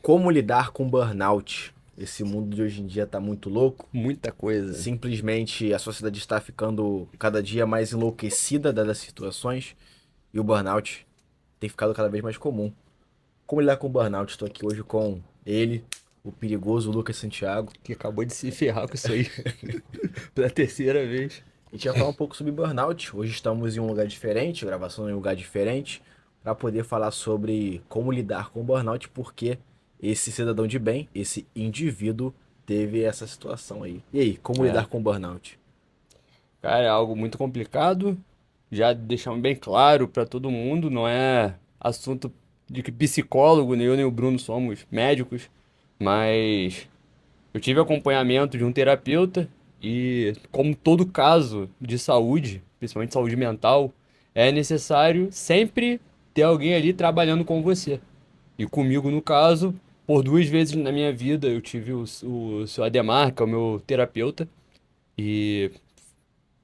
Como lidar com burnout? Esse mundo de hoje em dia tá muito louco. Muita coisa. Simplesmente a sociedade está ficando cada dia mais enlouquecida das situações e o burnout tem ficado cada vez mais comum. Como lidar com o burnout? Estou aqui hoje com ele, o perigoso Lucas Santiago. Que acabou de se ferrar com isso aí pela terceira vez. A gente vai falar um pouco sobre burnout. Hoje estamos em um lugar diferente, gravação em um lugar diferente, para poder falar sobre como lidar com o burnout, porque esse cidadão de bem, esse indivíduo, teve essa situação aí. E aí, como É, lidar com o burnout? cara, é algo muito complicado. Já deixamos bem claro pra todo mundo, não é assunto de que psicólogo, nem eu nem o Bruno somos médicos, mas eu tive acompanhamento de um terapeuta e, como todo caso de saúde, principalmente saúde mental, é necessário sempre ter alguém ali trabalhando com você. E comigo, no caso, por duas vezes na minha vida, eu tive o seu Ademar, que é o meu terapeuta, e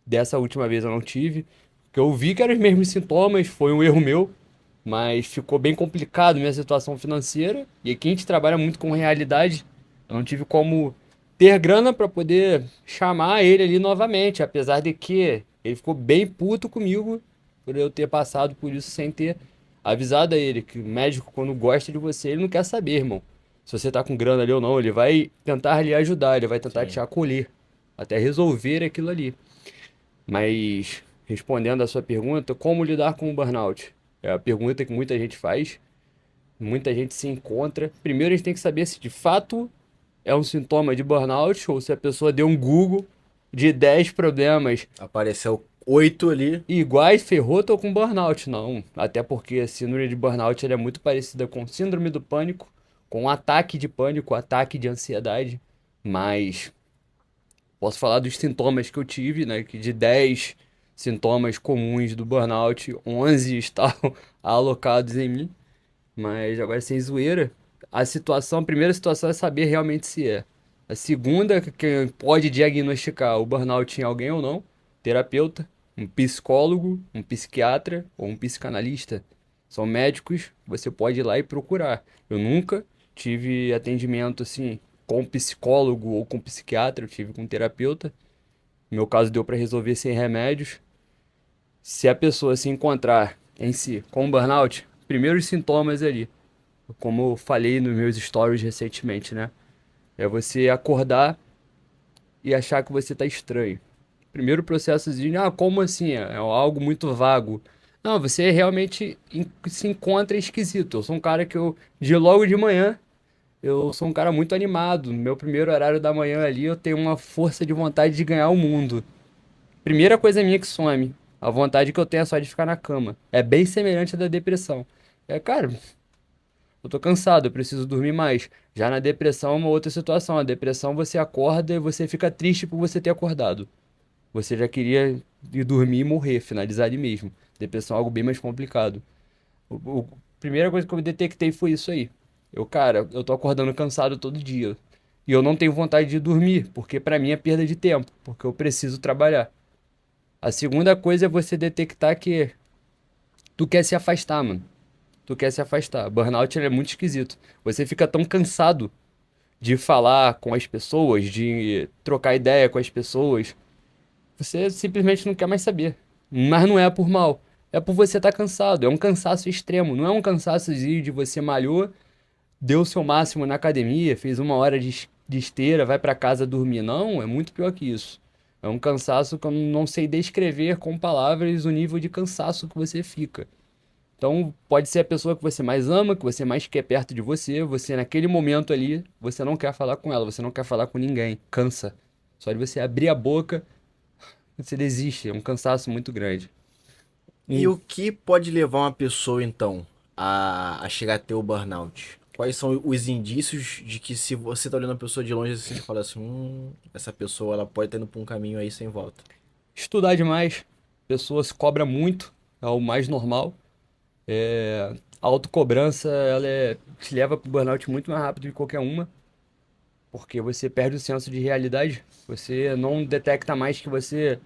dessa última vez eu não tive, porque eu vi que eram os mesmos sintomas, foi um erro meu, mas ficou bem complicado minha situação financeira, e aqui a gente trabalha muito com realidade, eu não tive como ter grana para poder chamar ele ali novamente, apesar de que ele ficou bem puto comigo por eu ter passado por isso sem ter avisado a ele, que o médico, quando gosta de você, ele não quer saber, irmão. Se você tá com grana ali ou não, ele vai tentar lhe ajudar, ele vai tentar te Sim. acolher, até resolver aquilo ali. Mas, respondendo a sua pergunta, como lidar com o burnout? É a pergunta que muita gente faz, muita gente se encontra. Primeiro, a gente tem que saber se de fato é um sintoma de burnout ou se a pessoa deu um Google de 10 problemas Apareceu 8 ali. iguais, ferrou, tô com burnout. Não, até porque a síndrome de burnout ela é muito parecida com síndrome do pânico, com ataque de pânico, ataque de ansiedade. Mas posso falar dos sintomas que eu tive, né? Que de 10 sintomas comuns do burnout, 11 estão alocados em mim. Mas agora, sem zoeira, a primeira situação é saber realmente se é. A segunda, que pode diagnosticar o burnout em alguém ou não, terapeuta, um psicólogo, um psiquiatra ou um psicanalista. São médicos, você pode ir lá e procurar. Eu nunca tive atendimento assim com psicólogo ou com psiquiatra, eu tive com terapeuta. No meu caso, deu para resolver sem remédios. Se a pessoa se encontrar em si com burnout, primeiros sintomas ali, como eu falei nos meus stories recentemente, né? É você acordar e achar que você tá estranho. Primeiro processozinho, como assim? É algo muito vago. Não, você realmente se encontra esquisito. Eu sou um cara que de logo de manhã, eu sou um cara muito animado. No meu primeiro horário da manhã ali, eu tenho uma força de vontade de ganhar o mundo. Primeira coisa minha que some, a vontade que eu tenho é só de ficar na cama. É bem semelhante à da depressão. Cara, eu tô cansado, eu preciso dormir mais. Já na depressão é uma outra situação. A depressão você acorda e você fica triste por você ter acordado. Você já queria ir dormir e morrer, finalizar ali mesmo. Depressão é algo bem mais complicado. A primeira coisa que eu detectei foi isso aí. Cara, eu tô acordando cansado todo dia. E eu não tenho vontade de dormir, porque pra mim é perda de tempo, porque eu preciso trabalhar. A segunda coisa é você detectar que tu quer se afastar, mano. Tu quer se afastar. Burnout ele é muito esquisito. Você fica tão cansado de falar com as pessoas, de trocar ideia com as pessoas. Você simplesmente não quer mais saber. Mas não é por mal. É por você estar cansado. É um cansaço extremo. Não é um cansaço de você malhou, deu o seu máximo na academia, fez uma hora de esteira, vai pra casa dormir. Não, é muito pior que isso. É um cansaço que eu não sei descrever com palavras o nível de cansaço que você fica. Então, pode ser a pessoa que você mais ama, que você mais quer perto de você, você naquele momento ali, você não quer falar com ela, você não quer falar com ninguém, cansa. Só de você abrir a boca, você desiste, é um cansaço muito grande. E Um, o que pode levar uma pessoa, então, a chegar a ter o burnout? Quais são os indícios de que se você tá olhando a pessoa de longe assim, você fala assim, essa pessoa ela pode estar indo pra um caminho aí sem volta. estudar demais, a pessoa se cobra muito, é o mais normal. A autocobrança, te leva pro burnout muito mais rápido que qualquer uma, porque você perde o senso de realidade, você não detecta mais que você.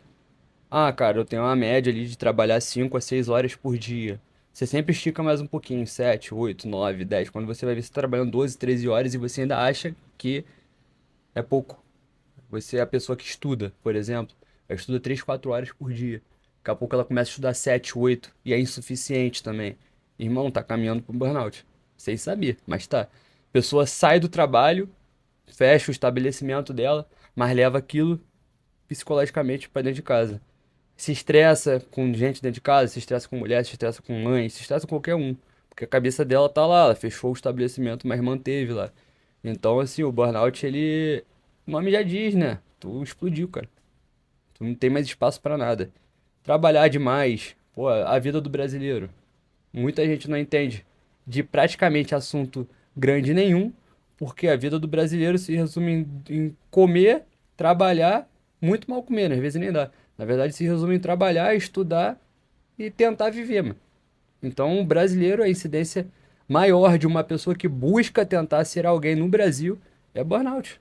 Ah, cara, eu tenho uma média ali de trabalhar 5 a 6 horas por dia. Você sempre estica mais um pouquinho, 7, 8, 9, 10. Quando você vai ver, você tá trabalhando 12, 13 horas e você ainda acha que é pouco. Você é a pessoa que estuda, por exemplo. Ela estuda 3, 4 horas por dia. Daqui a pouco ela começa a estudar 7, 8 e é insuficiente também. Irmão, tá caminhando para um burnout. Sem saber, mas tá. A pessoa sai do trabalho, fecha o estabelecimento dela, mas leva aquilo psicologicamente para dentro de casa. Se estressa com gente dentro de casa, se estressa com mulher, se estressa com mãe, se estressa com qualquer um. Porque a cabeça dela tá lá, ela fechou o estabelecimento, mas manteve lá. Então, assim, o burnout, ele. O nome já diz, né? Tu explodiu, cara. Tu não tem mais espaço pra nada. Trabalhar demais. Pô, a vida do brasileiro. Muita gente não entende de praticamente assunto grande nenhum, porque a vida do brasileiro se resume em comer, trabalhar, muito mal comer, né? Às vezes nem dá. Na verdade, se resume em trabalhar, estudar e tentar viver, mano. Então, o brasileiro, a incidência maior de uma pessoa que busca tentar ser alguém no Brasil é burnout.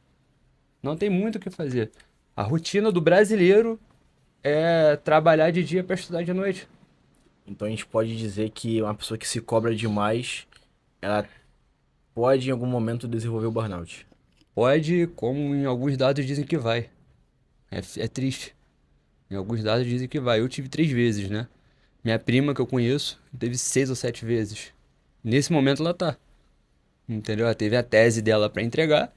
Não tem muito o que fazer. A rotina do brasileiro é trabalhar de dia para estudar de noite. Então a gente pode dizer que uma pessoa que se cobra demais, ela pode em algum momento desenvolver o burnout. Pode, como em alguns dados dizem que vai. É triste. Em alguns dados dizem que vai. Eu tive 3 vezes, né? Minha prima, que eu conheço, teve 6 ou 7 vezes. Nesse momento ela tá. Entendeu? Ela teve a tese dela pra entregar.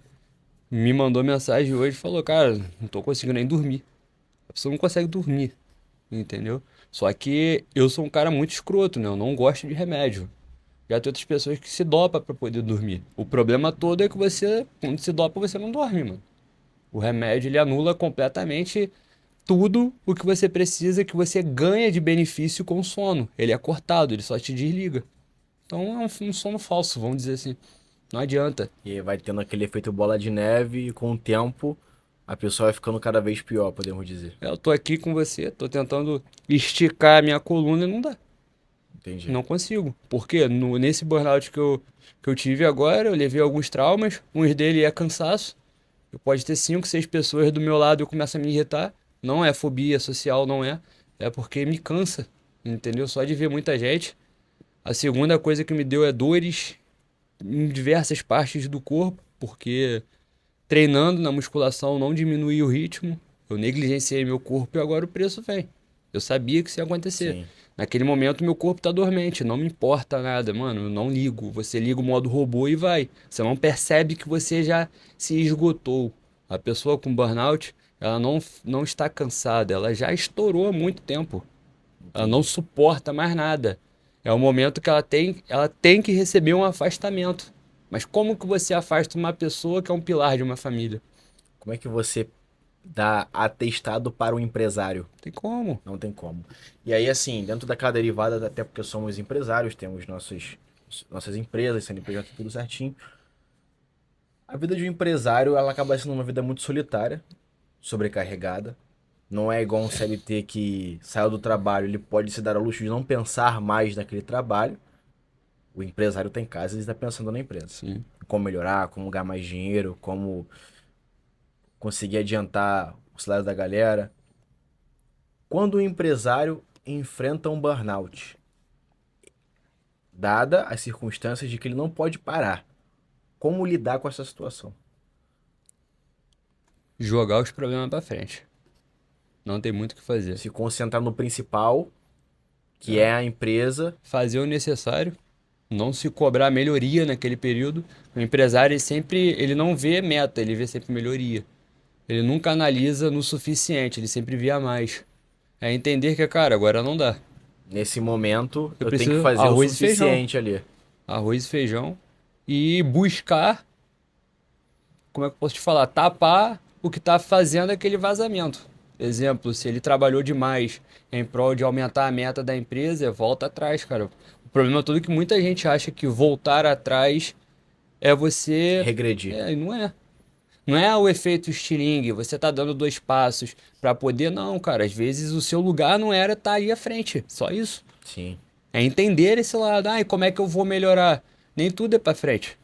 Me mandou mensagem hoje e falou: Cara, não tô conseguindo nem dormir. A pessoa não consegue dormir. Entendeu? Só que eu sou um cara muito escroto, né? Eu não gosto de remédio. Já tem outras pessoas que se dopam pra poder dormir. O problema todo é que você, quando se dopa, você não dorme, mano. O remédio, ele anula completamente tudo o que você precisa, que você ganha de benefício com o sono. Ele é cortado, ele só te desliga. Então é um sono falso, vamos dizer assim. Não adianta. E aí vai tendo aquele efeito bola de neve e com o tempo a pessoa vai ficando cada vez pior, podemos dizer. Eu tô aqui com você, tô tentando esticar a minha coluna e não dá. Entendi. Não consigo. Porque nesse burnout que eu tive agora, eu levei alguns traumas. Uns dele é cansaço. Eu pode ter 5, 6 pessoas do meu lado e eu começo a me irritar. Não é fobia social, não é. É porque me cansa. Entendeu? Só de ver muita gente. A segunda coisa que me deu é dores em diversas partes do corpo. Porque treinando na musculação não diminui o ritmo. Eu negligenciei meu corpo e agora o preço vem. Eu sabia que isso ia acontecer. Sim. Naquele momento meu corpo tá dormente, não me importa nada, mano, eu não ligo. Você liga o modo robô e vai. Você não percebe que você já se esgotou. A pessoa com burnout, ela não está cansada, ela já estourou há muito tempo. Ela não Entendi. suporta mais nada. É o momento que ela tem que receber um afastamento. Mas como que você afasta uma pessoa que é um pilar de uma família? Como é que você dá atestado para o empresário? Tem como? Não tem como. E aí, assim, dentro daquela derivada, até porque somos empresários, temos nossas empresas, CNPJ, tudo certinho. A vida de um empresário, ela acaba sendo uma vida muito solitária, sobrecarregada. Não é igual um CLT que saiu do trabalho, ele pode se dar ao luxo de não pensar mais naquele trabalho. O empresário tem casa e está pensando na empresa. Sim. Como melhorar, como ganhar mais dinheiro, como conseguir adiantar o salário da galera. Quando o empresário enfrenta um burnout, dada as circunstâncias de que ele não pode parar, como lidar com essa situação? Jogar os problemas pra frente. Não tem muito o que fazer. Se concentrar no principal, que É. é a empresa. Fazer o necessário, não se cobrar melhoria naquele período. O empresário ele não vê meta, ele vê sempre melhoria. Ele nunca analisa no suficiente, ele sempre vê a mais. É entender que, cara, agora não dá. Nesse momento, Eu eu tenho que preciso fazer o arroz e feijão. suficiente ali. Arroz e feijão. E buscar, como é que eu posso te falar? Tapar o que está fazendo aquele vazamento. Exemplo, se ele trabalhou demais em prol de aumentar a meta da empresa, volta atrás, cara. O problema todo é que muita gente acha que voltar atrás é você. Regredir. É, e não é. Não é o efeito estilingue, você tá dando 2 passos para poder, não, cara. Às vezes o seu lugar não era estar aí à frente. Só isso. Sim. É entender esse lado. Ah, e como é que eu vou melhorar? Nem tudo é pra frente.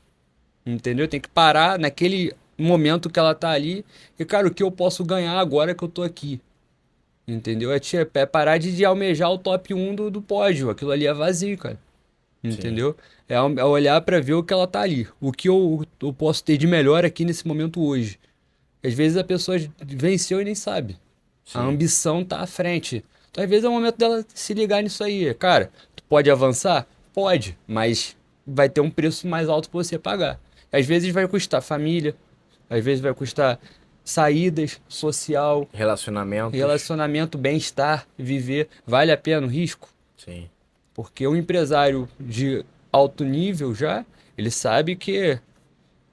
Entendeu? Tem que parar naquele momento que ela tá ali. E, cara, o que eu posso ganhar agora que eu tô aqui? Entendeu? É parar de almejar o top um do pódio. Aquilo ali é vazio, cara. Sim, Entendeu? É olhar pra ver o que ela tá ali. O que eu posso ter de melhor aqui nesse momento hoje. Às vezes a pessoa venceu e nem sabe. A sim. ambição tá à frente. Então, às vezes é o momento dela se ligar nisso aí. Cara, tu pode avançar? Pode, mas vai ter um preço mais alto pra você pagar. Às vezes vai custar família, às vezes vai custar saídas, social, Relacionamentos. relacionamento, bem-estar, viver. Vale a pena o risco? Sim. Porque um empresário de alto nível já, ele sabe que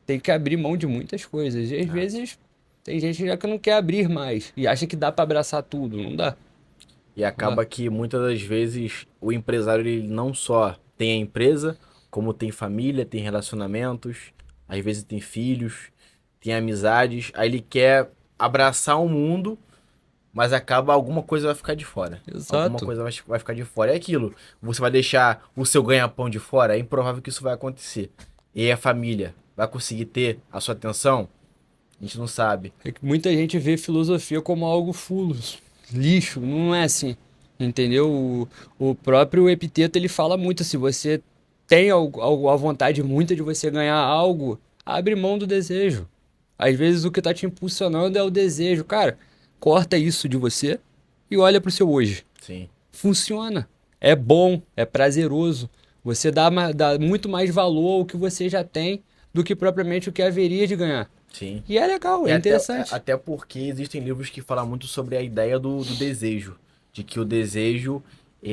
tem que abrir mão de muitas coisas. E às Ah. vezes tem gente já que não quer abrir mais e acha que dá pra abraçar tudo. Não dá. E Não dá. acaba que muitas das vezes o empresário ele não só tem a empresa, como tem família, tem relacionamentos, às vezes tem filhos, tem amizades, aí ele quer abraçar o mundo, mas acaba alguma coisa vai ficar de fora. Alguma Exato. coisa vai ficar de fora. É aquilo. Você vai deixar o seu ganha-pão de fora? É improvável que isso vai acontecer. E aí a família vai conseguir ter a sua atenção? A gente não sabe. É que muita gente vê filosofia como algo fulo, lixo. Não é assim. Entendeu? O próprio Epiteto ele fala muito. Se você tem a vontade muita de você ganhar algo, abre mão do desejo. Às vezes o que tá te impulsionando é o desejo. Cara, corta isso de você e olha pro seu hoje. Sim, Funciona. É bom, é prazeroso. Você dá muito mais valor ao que você já tem do que propriamente o que haveria de ganhar. sim. E é legal, E é até, interessante. até porque existem livros que falam muito sobre a ideia do desejo. De que o desejo,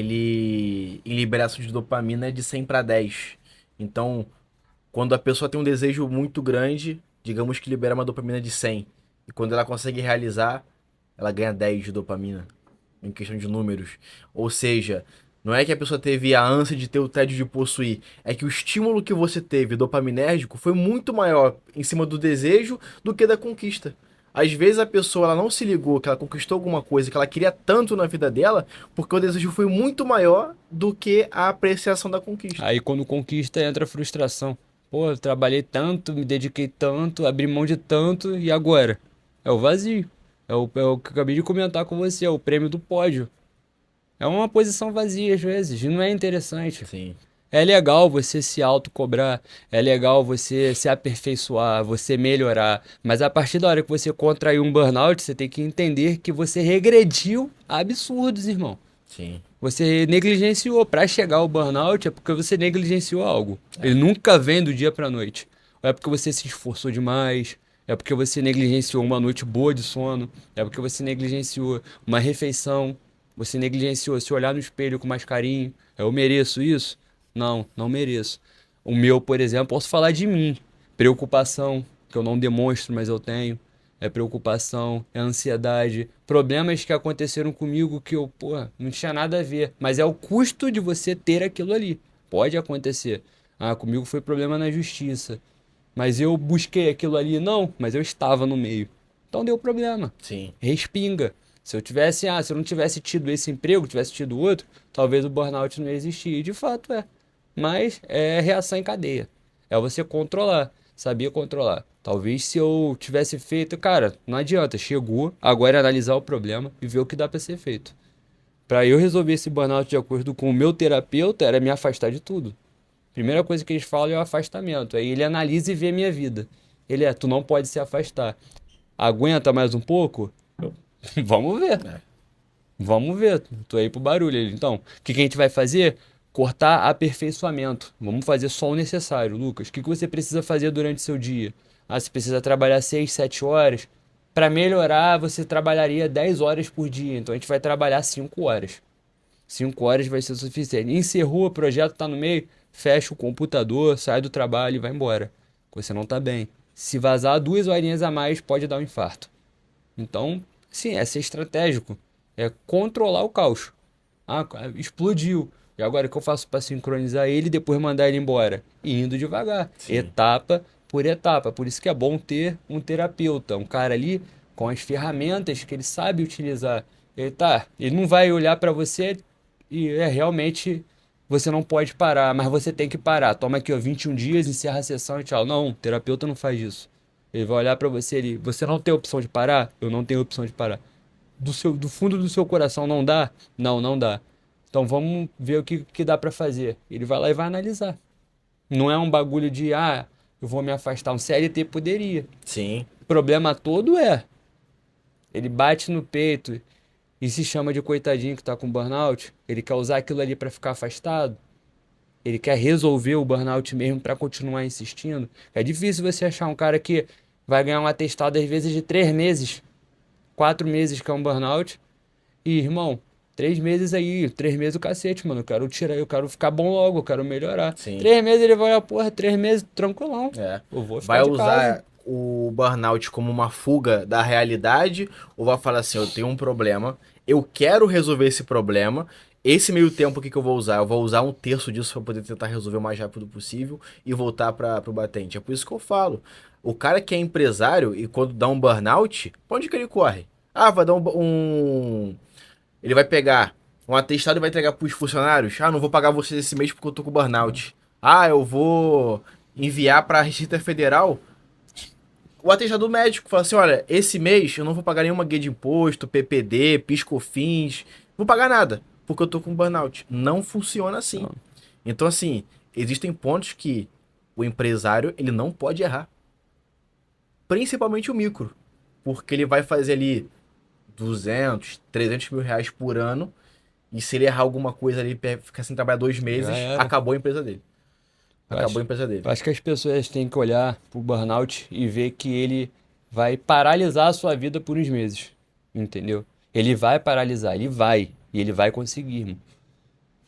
ele, em liberação de dopamina, é de 100 para 10. Então, quando a pessoa tem um desejo muito grande, digamos que libera uma dopamina de 100. E quando ela consegue realizar, ela ganha 10 de dopamina, em questão de números. Ou seja, não é que a pessoa teve a ânsia de ter o tédio de possuir, é que o estímulo que você teve dopaminérgico foi muito maior em cima do desejo do que da conquista. Às vezes a pessoa ela não se ligou que ela conquistou alguma coisa que ela queria tanto na vida dela, porque o desejo foi muito maior do que a apreciação da conquista. Aí quando conquista entra a frustração. Pô, eu trabalhei tanto, me dediquei tanto, abri mão de tanto e agora? É o vazio. É o que eu acabei de comentar com você, é o prêmio do pódio. É uma posição vazia às vezes, e não é interessante. Sim, É legal você se autocobrar, é legal você se aperfeiçoar, você melhorar, mas a partir da hora que você contraiu um burnout, você tem que entender que você regrediu a absurdos, irmão. sim. Você negligenciou. Para chegar ao burnout é porque você negligenciou algo. Ele nunca vem do dia para noite. Ou é porque você se esforçou demais, é porque você negligenciou uma noite boa de sono, é porque você negligenciou uma refeição, você negligenciou se olhar no espelho com mais carinho. Eu mereço isso? Não, não mereço. O meu, por exemplo, posso falar de mim. Preocupação, que eu não demonstro, mas eu tenho. É preocupação, é ansiedade, problemas que aconteceram comigo que eu, pô, não tinha nada a ver. Mas é o custo de você ter aquilo ali. Pode acontecer. Ah, comigo foi problema na justiça. Mas eu busquei aquilo ali, não, mas eu estava no meio. Então deu problema. Sim, Respinga. Se eu não tivesse tido esse emprego, tivesse tido outro, talvez o burnout não ia existir. E de fato é. Mas é reação em cadeia. É você controlar, sabia controlar. Talvez se eu tivesse feito, cara, não adianta, chegou, agora é analisar o problema e ver o que dá pra ser feito. Pra eu resolver esse burnout de acordo com o meu terapeuta, era me afastar de tudo. Primeira coisa que eles falam é o afastamento. Aí ele analisa e vê a minha vida. Tu não pode se afastar. Aguenta mais um pouco? Vamos ver. é, Vamos ver, tô aí pro barulho. Então, o que que a gente vai fazer? Cortar aperfeiçoamento. Vamos fazer só o necessário, Lucas. O que que você precisa fazer durante o seu dia? Ah, você precisa trabalhar 6, 7 horas. Para melhorar, você trabalharia 10 horas por dia. Então, a gente vai trabalhar 5 horas. 5 horas vai ser o suficiente. Encerrou, o projeto tá no meio, fecha o computador, sai do trabalho e vai embora. Você não tá bem. Se vazar 2 horinhas a mais, pode dar um infarto. Então, sim, é ser estratégico. É controlar o caos. Ah, explodiu. E agora o que eu faço para sincronizar ele e depois mandar ele embora? Indo devagar, sim. etapa por etapa. Por isso que é bom ter um terapeuta, um cara ali com as ferramentas que ele sabe utilizar. Ele não vai olhar para você e realmente você não pode parar, mas você tem que parar. Toma aqui, ó, 21 dias, encerra a sessão e tchau. Não, o terapeuta não faz isso. Ele vai olhar pra você, você não tem opção de parar? Eu não tenho opção de parar. do fundo do seu coração não dá? Não, não dá. Então vamos ver o que dá pra fazer. Ele vai lá e vai analisar. Não é um bagulho de, eu vou me afastar. Um CLT poderia. Sim, O problema todo ele bate no peito e se chama de coitadinho que tá com burnout. Ele quer usar aquilo ali pra ficar afastado. Ele quer resolver o burnout mesmo pra continuar insistindo. É difícil você achar um cara que vai ganhar um atestado às vezes de 3 meses, 4 meses que é um burnout. E, irmão, 3 meses aí, 3 meses o cacete, mano. Eu quero tirar, eu quero ficar bom logo, eu quero melhorar. sim. 3 meses ele vai olhar, porra, 3 meses tranquilão. É. Eu vou Vai ficar de casa. usar o burnout como uma fuga da realidade ou vai falar assim, eu tenho um problema, eu quero resolver esse problema, esse meio tempo aqui que eu vou usar? Eu vou usar um terço disso para poder tentar resolver o mais rápido possível e voltar para o batente. É por isso que eu falo. O cara que é empresário e quando dá um burnout, pra onde que ele corre? Ah, vai dar ele vai pegar um atestado e vai entregar pros funcionários. Ah, não vou pagar vocês esse mês porque eu tô com burnout. Ah, eu vou enviar pra Receita Federal o atestado médico. Fala assim, olha, esse mês eu não vou pagar nenhuma guia de imposto, PPD, PiscoFins. Não vou pagar nada, porque eu tô com burnout. Não funciona assim. Não. Então, assim, existem pontos que o empresário, ele não pode errar. Principalmente o micro. Porque ele vai fazer ali 200, 300 mil reais por ano. E se ele errar alguma coisa ali, ficar sem trabalhar dois Já meses, era. acabou a empresa dele. Eu Acabou a acho, empresa dele. eu acho que as pessoas têm que olhar pro burnout e ver que ele vai paralisar a sua vida por uns meses. Entendeu? Ele vai paralisar, ele vai. E ele vai conseguir, irmão.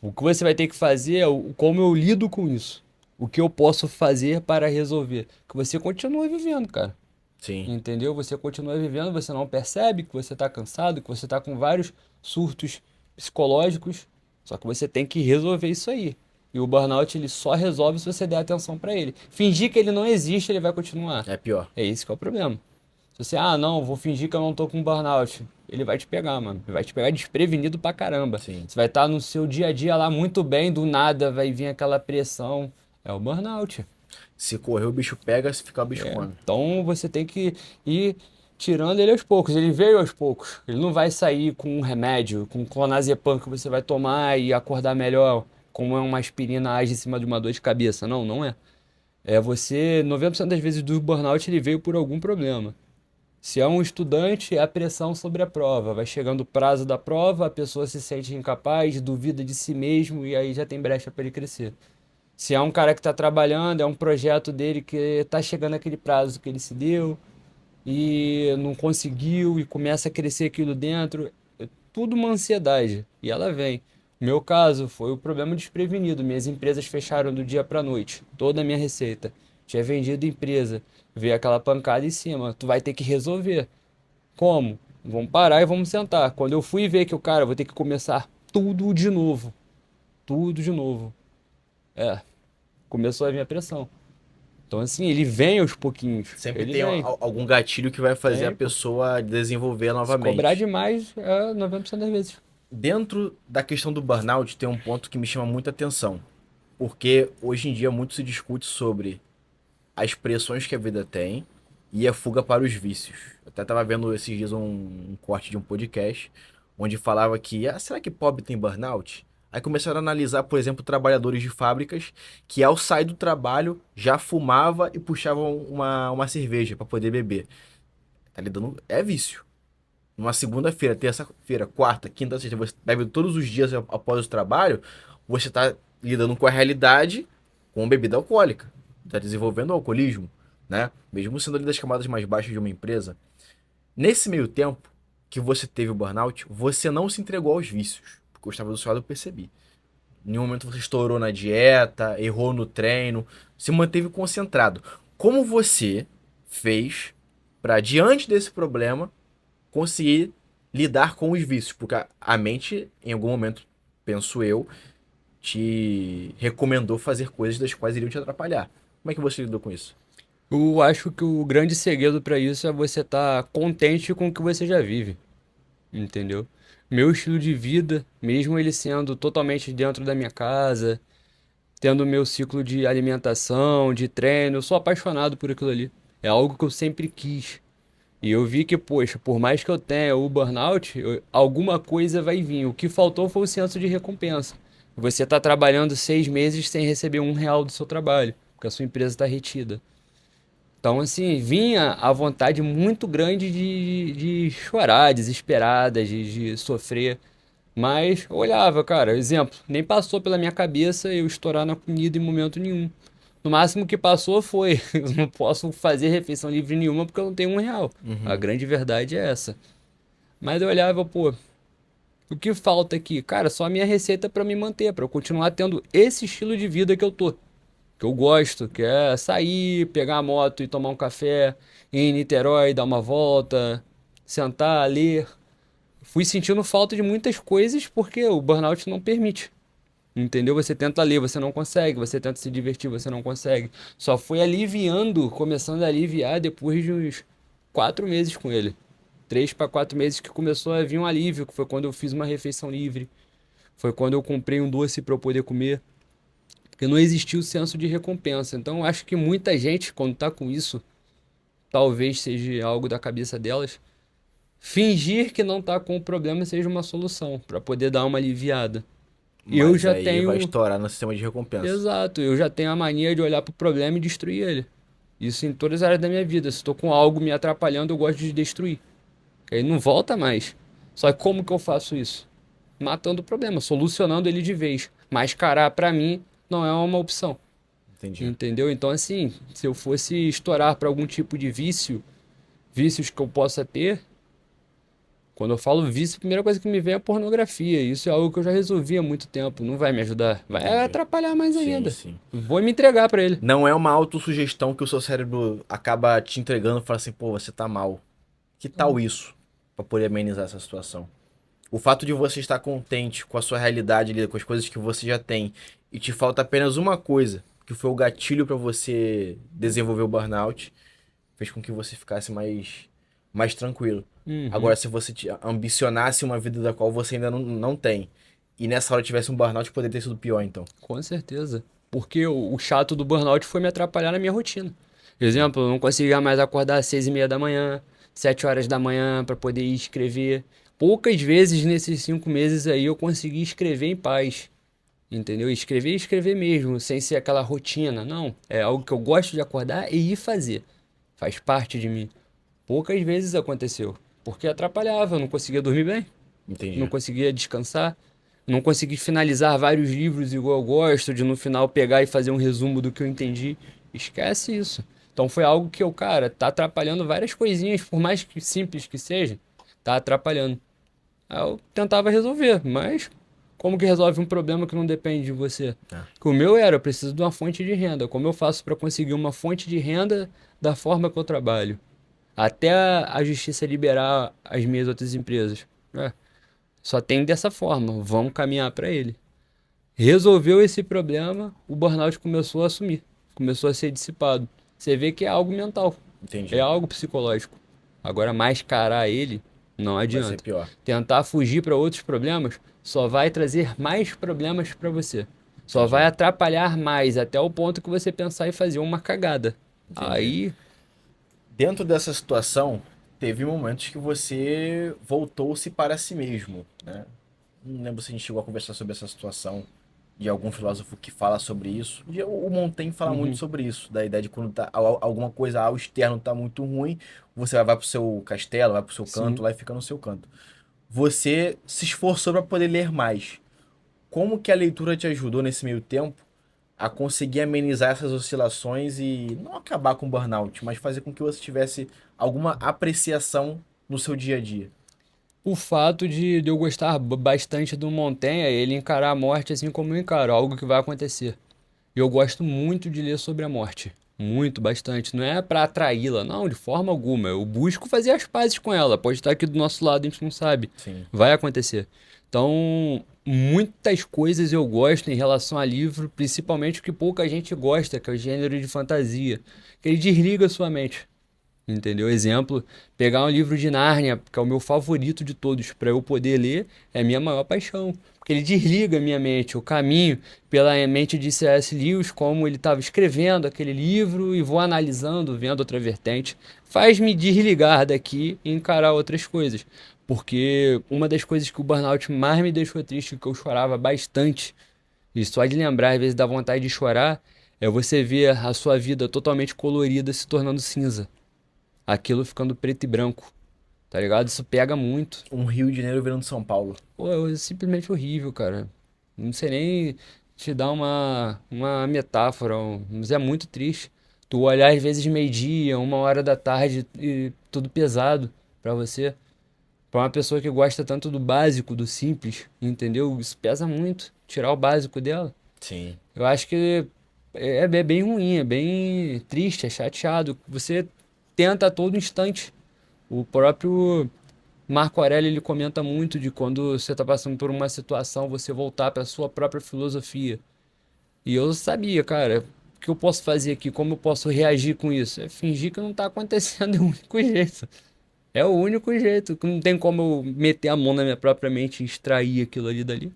O que você vai ter que fazer é como eu lido com isso. O que eu posso fazer para resolver. Que você continue vivendo, cara. Sim. Entendeu? Você continua vivendo, você não percebe que você tá cansado, que você tá com vários surtos psicológicos. Só que você tem que resolver isso aí. E o burnout ele só resolve se você der atenção para ele. Fingir que ele não existe, ele vai continuar. É pior. É esse que é o problema. Se você, não, vou fingir que eu não tô com burnout. Ele vai te pegar, mano. Ele vai te pegar desprevenido pra caramba. Sim. Você vai estar no seu dia a dia lá muito bem, do nada vai vir aquela pressão. É o burnout. Se correr, o bicho pega, se ficar, o bicho come. Então você tem que ir tirando ele aos poucos. Ele veio aos poucos. Ele não vai sair com um remédio, com clonazepam que você vai tomar e acordar melhor, como é uma aspirina age em cima de uma dor de cabeça. Não, não é. É você, 90% das vezes do burnout ele veio por algum problema. Se é um estudante, é a pressão sobre a prova. Vai chegando o prazo da prova, a pessoa se sente incapaz, duvida de si mesmo e aí já tem brecha para ele crescer. Se é um cara que está trabalhando, é um projeto dele que está chegando aquele prazo que ele se deu e não conseguiu e começa a crescer aquilo dentro, é tudo uma ansiedade e ela vem. Meu caso foi o problema desprevenido. Minhas empresas fecharam do dia para noite, toda a minha receita. Tinha vendido empresa, veio aquela pancada em cima. Tu vai ter que resolver. Como? Vamos parar e vamos sentar. Quando eu fui ver que o cara, vou ter que começar tudo de novo. Tudo de novo. É, começou a vir a pressão. Então, assim, ele vem aos pouquinhos. Sempre Ele tem vem. algum gatilho que vai fazer a Tem, pô. pessoa desenvolver Se cobrar novamente. demais, é 90% das vezes. Dentro da questão do burnout, tem um ponto que me chama muita atenção. Porque hoje em dia muito se discute sobre as pressões que a vida tem e a fuga para os vícios. Eu até estava vendo esses dias um corte de um podcast onde falava que, será que pobre tem burnout? Aí começaram a analisar, por exemplo, trabalhadores de fábricas que ao sair do trabalho já fumava e puxavam uma cerveja para poder beber. Tá lidando, é vício. Numa segunda-feira, terça-feira, quarta, quinta, sexta, você bebe todos os dias após o trabalho, você está lidando com a realidade com bebida alcoólica. Está desenvolvendo o alcoolismo, né? Mesmo sendo ali das camadas mais baixas de uma empresa. Nesse meio tempo que você teve o burnout, você não se entregou aos vícios. Porque eu estava do seu lado, eu percebi. Em nenhum momento você estourou na dieta, errou no treino, se manteve concentrado. Como você fez para, diante desse problema, conseguir lidar com os vícios? Porque a mente, em algum momento, penso eu, te recomendou fazer coisas das quais iriam te atrapalhar. Como é que você lidou com isso? Eu acho que o grande segredo para isso é você estar contente com o que você já vive, entendeu? Meu estilo de vida, mesmo ele sendo totalmente dentro da minha casa, tendo meu ciclo de alimentação, de treino, eu sou apaixonado por aquilo ali. É algo que eu sempre quis. E eu vi que, poxa, por mais que eu tenha o burnout, alguma coisa vai vir. O que faltou foi o senso de recompensa. Você está trabalhando 6 meses sem receber R$ 1 do seu trabalho, porque a sua empresa está retida. Então, assim, vinha a vontade muito grande de chorar, desesperada, de sofrer. Mas eu olhava, cara, exemplo, nem passou pela minha cabeça eu estourar na comida em momento nenhum. No máximo que passou foi, eu não posso fazer refeição livre nenhuma porque eu não tenho R$ 1. A Uhum. grande verdade é essa. Mas eu olhava, pô, o que falta aqui? Cara, só a minha receita para me manter, para eu continuar tendo esse estilo de vida que eu tô. Que eu gosto, que é sair, pegar a moto e tomar um café, ir em Niterói, dar uma volta, sentar, ler. Fui sentindo falta de muitas coisas porque o burnout não permite. Entendeu? Você tenta ler, você não consegue. Você tenta se divertir, você não consegue. Só foi aliviando, começando a aliviar depois de uns 4 meses com ele. 3 para 4 meses que começou a vir um alívio, que foi quando eu fiz uma refeição livre. Foi quando eu comprei um doce para eu poder comer. Porque não existiu o senso de recompensa. Então eu acho que muita gente, quando tá com isso, talvez seja algo da cabeça delas, fingir que não tá com o problema seja uma solução, para poder dar uma aliviada. Eu Mas já aí vai tenho. estourar no sistema de recompensa. Exato, eu já tenho a mania de olhar pro problema e destruir ele. Isso em todas as áreas da minha vida. Se estou com algo me atrapalhando, eu gosto de destruir. Que aí não volta mais. Só que como que eu faço isso? Matando o problema, solucionando ele de vez. Mascarar pra mim não é uma opção. Entendi. Entendeu? Então assim, se eu fosse estourar para algum tipo de vício, vícios que eu possa ter, quando eu falo vício, a primeira coisa que me vem é pornografia. Isso é algo que eu já resolvi há muito tempo. Não vai me ajudar. Vai Entendi. atrapalhar mais Sim, ainda. sim. Vou me entregar pra ele. Não é uma autossugestão que o seu cérebro acaba te entregando e fala assim, pô, você tá mal. Que tal isso? Pra poder amenizar essa situação. O fato de você estar contente com a sua realidade ali, com as coisas que você já tem, e te falta apenas uma coisa, que foi o gatilho pra você desenvolver o burnout, fez com que você ficasse mais tranquilo. Uhum, Agora, se você ambicionasse uma vida da qual você ainda não tem, e nessa hora tivesse um burnout, poderia ter sido pior, então. com certeza. Porque o chato do burnout foi me atrapalhar na minha rotina. Sim. Exemplo, eu não conseguia mais acordar às 6:30 da manhã, 7 horas da manhã para poder ir escrever. Poucas vezes nesses 5 meses aí eu consegui escrever em paz. Entendeu? Escrever e escrever mesmo, sem ser aquela rotina. Não, é algo que eu gosto de acordar e ir fazer. Faz parte de mim. Poucas vezes aconteceu. Porque atrapalhava, eu não conseguia dormir bem, não Entendi. conseguia descansar, não consegui finalizar vários livros igual eu gosto, de no final pegar e fazer um resumo do que eu entendi. Esquece isso. Então foi algo que eu, cara, tá atrapalhando várias coisinhas, por mais que simples que seja, tá atrapalhando. Aí eu tentava resolver, mas como que resolve um problema que não depende de você? É. Que o meu era, eu preciso de uma fonte de renda. Como eu faço para conseguir uma fonte de renda da forma que eu trabalho? Até a justiça liberar as minhas outras empresas. É, só tem dessa forma, vamos caminhar para ele. Resolveu esse problema, o burnout começou a sumir, começou a ser dissipado. Você vê que é algo mental, é Entendi. algo psicológico. Agora, mascarar ele não Vai ser adianta. pior. Tentar fugir para outros problemas só vai trazer mais problemas para você. Só vai Entendi. atrapalhar mais até o ponto que você pensar em fazer uma cagada. Entendi. Aí, Dentro dessa situação, teve momentos que você voltou-se para si mesmo, né? Não lembro se a gente chegou a conversar sobre essa situação de algum filósofo que fala sobre isso. O Montaigne fala muito uhum, sobre isso, da ideia de quando tá, alguma coisa ao externo tá muito ruim, você vai pro seu castelo, vai pro seu canto sim. lá e fica no seu canto. Você se esforçou para poder ler mais. Como que a leitura te ajudou nesse meio tempo a conseguir amenizar essas oscilações e não acabar com o burnout, mas fazer com que você tivesse alguma apreciação no seu dia a dia? O fato de eu gostar bastante do Montaigne é ele encarar a morte assim como eu encaro, algo que vai acontecer. E eu gosto muito de ler sobre a morte. Muito, bastante. Não é pra atraí-la, não, de forma alguma. Eu busco fazer as pazes com ela. Pode estar aqui do nosso lado, a gente não sabe. Sim, Vai acontecer. Então, muitas coisas eu gosto em relação a livro, principalmente o que pouca gente gosta, que é o gênero de fantasia. Que ele desliga a sua mente. Entendeu? Exemplo, pegar um livro de Nárnia, que é o meu favorito de todos, para eu poder ler, é a minha maior paixão. Porque ele desliga a minha mente, eu caminho pela mente de C.S. Lewis, como ele estava escrevendo aquele livro e vou analisando, vendo outra vertente. Faz-me desligar daqui e encarar outras coisas. Porque uma das coisas que o burnout mais me deixou triste, que eu chorava bastante, e só de lembrar, às vezes dá vontade de chorar, é você ver a sua vida totalmente colorida se tornando cinza, aquilo ficando preto e branco, tá ligado? Isso pega muito. Um Rio de Janeiro virando São Paulo. Pô, é simplesmente horrível, cara. Não sei nem te dar uma metáfora, mas é muito triste. Tu olhar às vezes meio-dia, 1 hora da tarde e tudo pesado pra você. Pra uma pessoa que gosta tanto do básico, do simples, entendeu? Isso pesa muito, tirar o básico dela. Sim. Eu acho que é bem ruim, é bem triste, é chateado. Você tenta a todo instante. O próprio Marco Aurélio ele comenta muito de quando você está passando por uma situação, você voltar para a sua própria filosofia. E eu sabia, cara, o que eu posso fazer aqui, como eu posso reagir com isso? É fingir que não está acontecendo, é o único jeito. É o único jeito, que não tem como eu meter a mão na minha própria mente e extrair aquilo ali dali.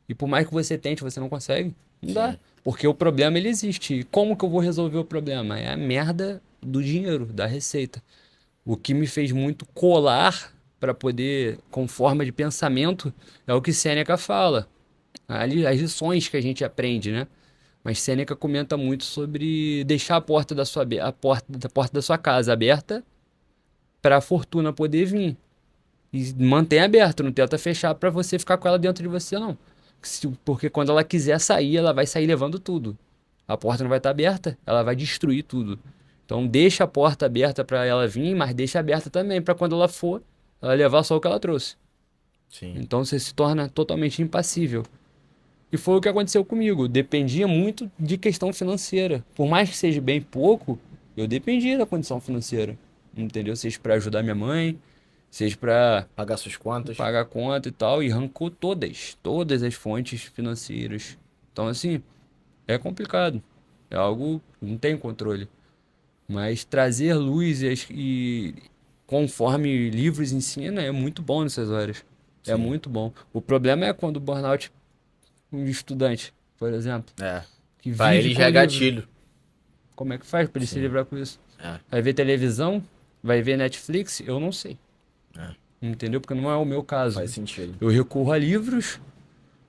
E por mais que você tente, você não consegue. Não dá. Sim. Porque o problema ele existe. E como que eu vou resolver o problema? É a merda do dinheiro, da receita. O que me fez muito colar para poder, com forma de pensamento, é o que Sêneca fala. As lições que a gente aprende, né? Mas Sêneca comenta muito sobre deixar a porta da sua, a porta da sua casa aberta para a fortuna poder vir. E mantém aberto, não tenta fechar para você ficar com ela dentro de você, não. Porque quando ela quiser sair, ela vai sair levando tudo. A porta não vai estar aberta, ela vai destruir tudo. Então deixa a porta aberta para ela vir, mas deixa aberta também para quando ela for, ela levar só o que ela trouxe. Sim. Então você se torna totalmente impassível. E foi o que aconteceu comigo. Dependia muito de questão financeira. Por mais que seja bem pouco, eu dependia da condição financeira. Entendeu? Seja para ajudar minha mãe, seja para Pagar suas contas. pagar conta e tal, e arrancou todas as fontes financeiras. Então, assim, é complicado. É algo que não tem controle. Mas trazer luz e conforme livros ensinam é muito bom nessas horas. É Sim. muito bom. O problema é quando o burnout, um estudante, por exemplo, É. que Pra vive ele já com é livro, gatilho. como é que faz para ele se Sim. livrar com isso? É. Vai ver televisão? Vai ver Netflix? Eu não sei. É. Entendeu? Porque não é o meu caso. Faz sentido. Eu recorro a livros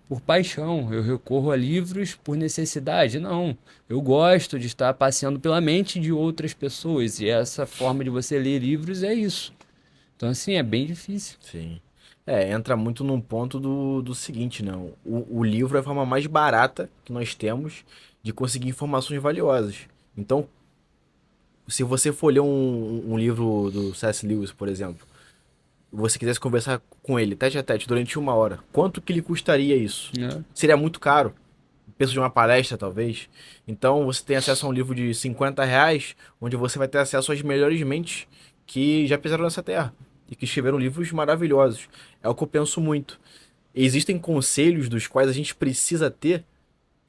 por paixão, eu recorro a livros por necessidade. Não, eu gosto de estar passeando pela mente de outras pessoas e essa forma de você ler livros é isso. Então, assim, é bem difícil. Sim. É, entra muito num ponto do seguinte, né? O livro é a forma mais barata que nós temos de conseguir informações valiosas. Então, se você for ler um livro do C.S. Lewis, por exemplo, e você quisesse conversar com ele tete a tete durante 1 hora, quanto que lhe custaria isso? Né? Seria muito caro. Preço de uma palestra, talvez. Então, você tem acesso a um livro de R$ 50, onde você vai ter acesso às melhores mentes que já pisaram nessa terra e que escreveram livros maravilhosos. É o que eu penso muito. Existem conselhos dos quais a gente precisa ter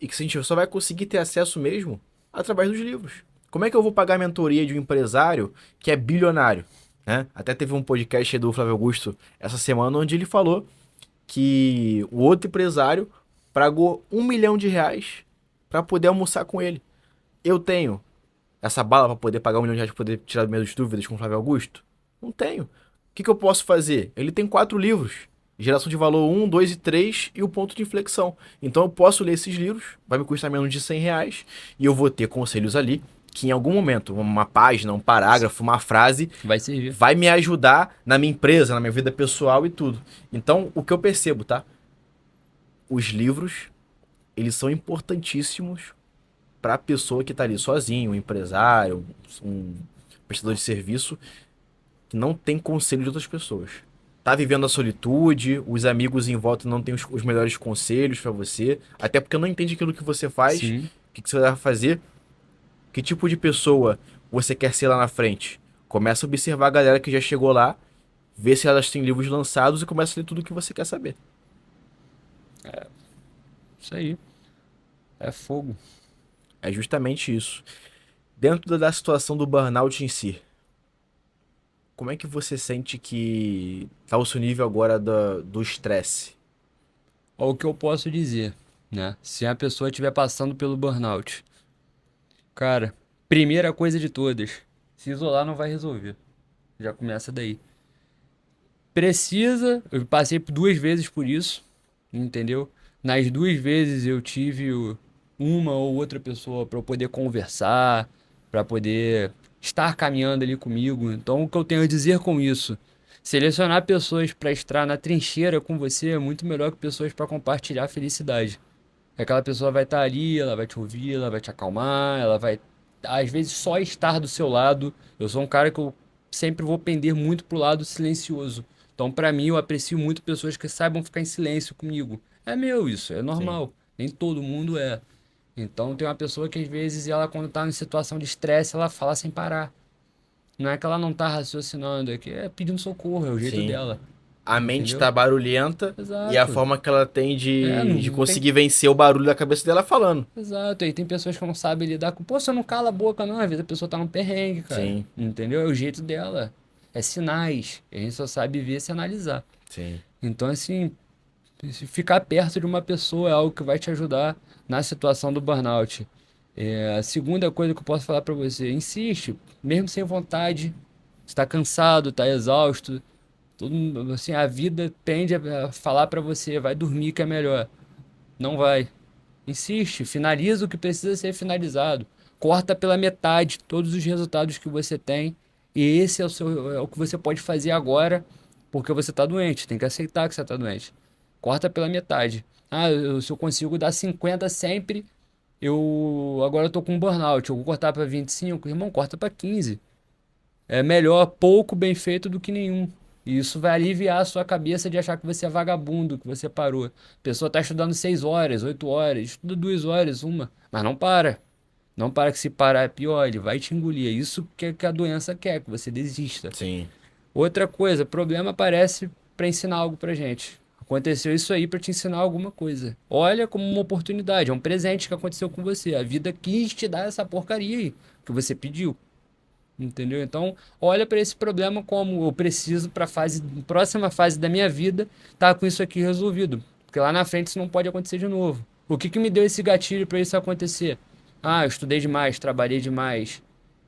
e que a gente só vai conseguir ter acesso mesmo através dos livros. Como é que eu vou pagar a mentoria de um empresário que é bilionário? Né? Até teve um podcast do Flávio Augusto essa semana onde ele falou que o outro empresário pagou R$ 1 milhão para poder almoçar com ele. Eu tenho essa bala para poder pagar R$ 1 milhão para poder tirar minhas dúvidas com o Flávio Augusto? Não tenho. O que eu posso fazer? Ele tem 4 livros. Geração de valor um, 2 e 3 e o ponto de inflexão. Então eu posso ler esses livros, vai me custar menos de R$ 100 e eu vou ter conselhos ali que em algum momento, uma página, um parágrafo, uma frase, Vai servir. vai me ajudar na minha empresa, na minha vida pessoal e tudo. Então, o que eu percebo, tá? Os livros, eles são importantíssimos para a pessoa que está ali sozinho, um empresário, um prestador de serviço, que não tem conselho de outras pessoas. Tá vivendo a solitude, os amigos em volta não têm os melhores conselhos para você, até porque não entende aquilo que você faz, Sim. o que você vai fazer, que tipo de pessoa você quer ser lá na frente. Começa a observar a galera que já chegou lá, vê se elas têm livros lançados e começa a ler tudo o que você quer saber. Isso aí. É fogo. É justamente isso. Dentro da situação do burnout em si, como é que você sente que tá o seu nível agora do estresse? Olha o que eu posso dizer, né? Se a pessoa estiver passando pelo burnout, cara, primeira coisa de todas, se isolar não vai resolver. Já começa daí. Precisa, eu passei por 2 vezes por isso, entendeu? Nas 2 vezes eu tive uma ou outra pessoa para eu poder conversar, para poder estar caminhando ali comigo. Então, o que eu tenho a dizer com isso? Selecionar pessoas para estar na trincheira com você é muito melhor que pessoas para compartilhar a felicidade. Aquela pessoa vai estar ali, ela vai te ouvir, ela vai te acalmar, ela vai, às vezes, só estar do seu lado. Eu sou um cara que eu sempre vou pender muito pro lado silencioso. Então, pra mim, eu aprecio muito pessoas que saibam ficar em silêncio comigo. É meu isso, é Sim, normal. Nem todo mundo é. Então, tem uma pessoa que às vezes ela, quando tá em situação de estresse, ela fala sem parar. Não é que ela não tá raciocinando, é que é pedindo socorro, é o jeito sim. dela. A mente Entendeu? tá barulhenta e a Exato. forma que ela tem É, de não tem. conseguir vencer o barulho da cabeça dela é falando. Exato, e tem pessoas que não sabem lidar com. Pô, você não cala a boca, não. Às vezes a pessoa tá num perrengue, cara. Sim, Entendeu? É o jeito dela. É sinais. A gente só sabe ver se analisar. sim, Então, assim, se ficar perto de uma pessoa é algo que vai te ajudar na situação do burnout. A segunda coisa que eu posso falar pra você, insiste, mesmo sem vontade, está cansado, está exausto, tudo, assim, a vida tende a falar pra você, vai dormir que é melhor. Não vai. Insiste, finaliza o que precisa ser finalizado. Corta pela metade todos os resultados que você tem. E esse é o que você pode fazer agora, porque você está doente. Tem que aceitar que você está doente. Corta pela metade. Ah, se eu consigo dar 50 sempre, eu agora eu tô com burnout. Eu vou cortar para 25. Irmão, corta para 15. É melhor pouco bem feito do que nenhum. E isso vai aliviar a sua cabeça de achar que você é vagabundo, que você parou. A pessoa está estudando 6 horas, 8 horas, estuda 2 horas, uma, mas não para. Não para, que se parar é pior, ele vai te engolir. É isso que a doença quer, que você desista. sim, Outra coisa, problema aparece para ensinar algo pra gente. Aconteceu isso aí para te ensinar alguma coisa. Olha como uma oportunidade, é um presente que aconteceu com você. A vida quis te dar essa porcaria aí que você pediu. Entendeu? Então, olha para esse problema como eu preciso para a próxima fase da minha vida, tá com isso aqui resolvido. Porque lá na frente isso não pode acontecer de novo. O que que me deu esse gatilho para isso acontecer? Ah, eu estudei demais, trabalhei demais.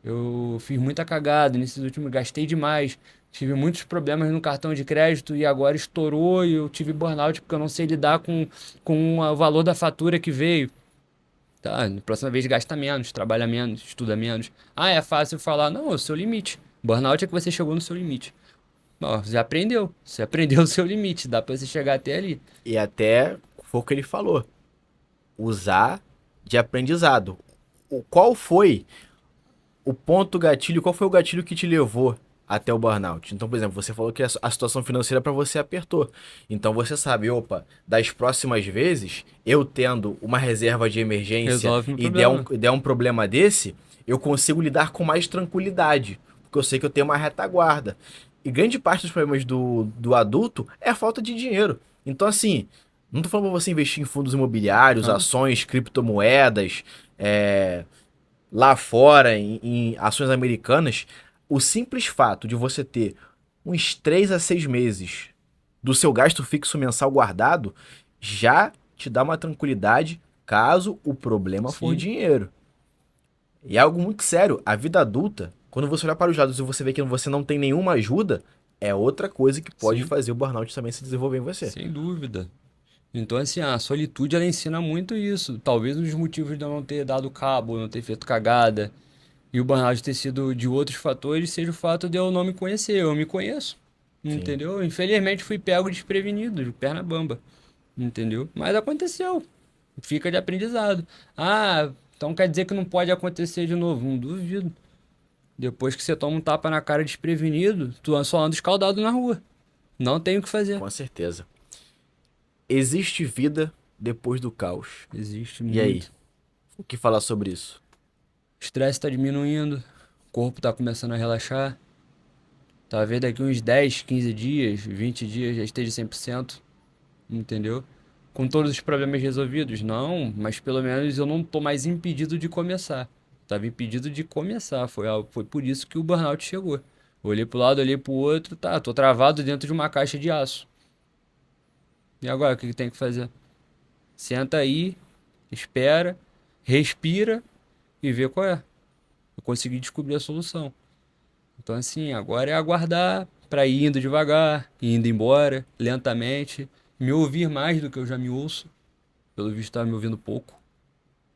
Eu fiz muita cagada nesses últimos, gastei demais. Tive muitos problemas no cartão de crédito e agora estourou e eu tive burnout porque eu não sei lidar com o valor da fatura que veio. Tá, na próxima vez gasta menos, trabalha menos, estuda menos. Ah, é fácil falar. Não, é o seu limite. Burnout é que você chegou no seu limite. Ó, já aprendeu. Você aprendeu o seu limite. Dá pra você chegar até ali. e até foi o que ele falou, usar de aprendizado. Qual foi o ponto gatilho, qual foi o gatilho que te levou até o burnout? Então, por exemplo, você falou que a situação financeira para você apertou. Então você sabe, opa, das próximas vezes, eu tendo uma reserva de emergência Resolve meu e problema. der um problema desse, eu consigo lidar com mais tranquilidade. Porque eu sei que eu tenho uma retaguarda. E grande parte dos problemas do adulto é a falta de dinheiro. Então, assim, não tô falando pra você investir em fundos imobiliários, Não, ações, criptomoedas, lá fora, em ações americanas, o simples fato de você ter uns 3 a 6 meses do seu gasto fixo mensal guardado já te dá uma tranquilidade caso o problema for sim, dinheiro. E é algo muito sério. A vida adulta, quando você olhar para os lados e você vê que você não tem nenhuma ajuda, é outra coisa que pode sim, fazer o burnout também se desenvolver em você. sem dúvida. Então, assim, a solitude ela ensina muito isso. Talvez um dos motivos de eu não ter dado cabo, não ter feito cagada, e o burnout ter sido de outros fatores, seja o fato de eu não me conhecer. Eu me conheço, Sim, entendeu? Infelizmente fui pego desprevenido, de perna bamba, entendeu? Mas aconteceu. Fica de aprendizado. Ah, então quer dizer que não pode acontecer de novo? Não duvido. Depois que você toma um tapa na cara desprevenido, tu só anda escaldado na rua. Não tem o que fazer. com certeza. Existe vida depois do caos. Existe E aí? muito. O que falar sobre isso? O estresse está diminuindo, o corpo está começando a relaxar. Talvez daqui uns 10, 15 dias, 20 dias já esteja 100%, entendeu? Com todos os problemas resolvidos? Não, mas pelo menos eu não tô mais impedido de começar. Tava impedido de começar, foi por isso que o burnout chegou. Olhei pro lado, olhei pro outro, tá, tô travado dentro de uma caixa de aço. E agora, o que que tem que fazer? Senta aí, espera, respira e vê qual é. Eu consegui descobrir a solução. Então, assim, agora é aguardar pra ir indo devagar, indo embora, lentamente, me ouvir mais do que eu já me ouço. Pelo visto, estava me ouvindo pouco.